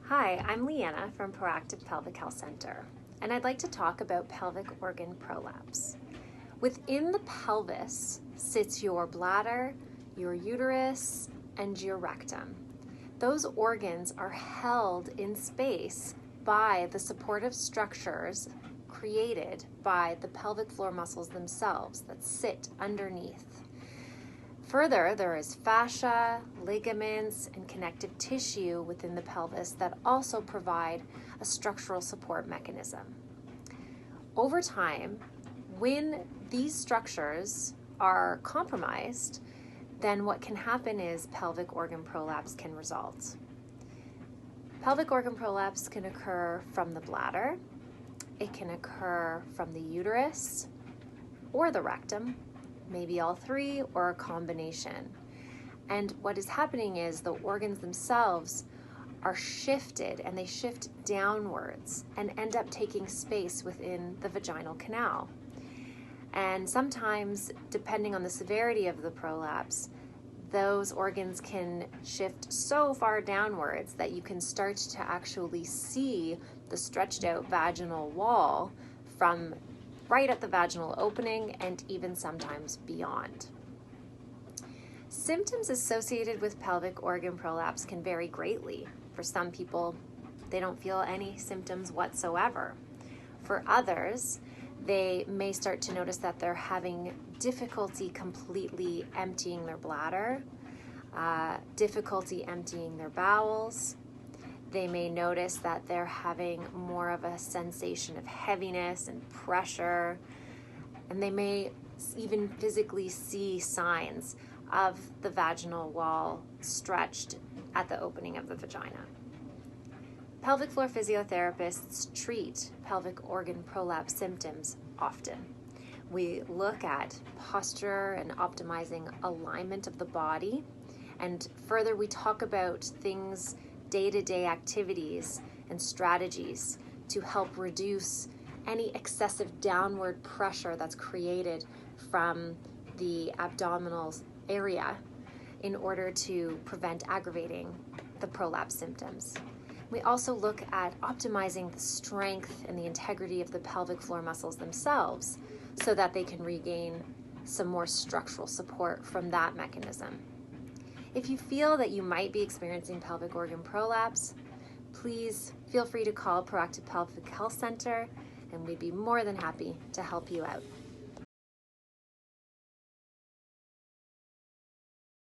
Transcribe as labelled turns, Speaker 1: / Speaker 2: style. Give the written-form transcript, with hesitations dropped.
Speaker 1: Hi, I'm Leeanna from Proactive Pelvic Health Center, and I'd like to talk about pelvic organ prolapse. Within the pelvis sits your bladder, your uterus, and your rectum. Those organs are held in space by the supportive structures created by the pelvic floor muscles themselves that sit underneath. Further, there is fascia, ligaments, and connective tissue within the pelvis that also provide a structural support mechanism. Over time, when these structures are compromised, then what can happen is pelvic organ prolapse can result. Pelvic organ prolapse can occur from the bladder, it can occur from the uterus or the rectum, maybe all three or a combination. And what is happening is the organs themselves are shifted, and they shift downwards and end up taking space within the vaginal canal. And sometimes, depending on the severity of the prolapse, those organs can shift so far downwards that you can start to actually see the stretched out vaginal wall from right at the vaginal opening and even sometimes beyond. Symptoms associated with pelvic organ prolapse can vary greatly. For some people, they don't feel any symptoms whatsoever. For others, they may start to notice that they're having difficulty completely emptying their bladder, difficulty emptying their bowels. They may notice that they're having more of a sensation of heaviness and pressure, and they may even physically see signs of the vaginal wall stretched at the opening of the vagina. Pelvic floor physiotherapists treat pelvic organ prolapse symptoms often. We look at posture and optimizing alignment of the body, and further we talk about things, day-to-day activities and strategies to help reduce any excessive downward pressure that's created from the abdominal area in order to prevent aggravating the prolapse symptoms. We also look at optimizing the strength and the integrity of the pelvic floor muscles themselves so that they can regain some more structural support from that mechanism. If you feel that you might be experiencing pelvic organ prolapse, please feel free to call Proactive Pelvic Health Center, and we'd be more than happy to help you out.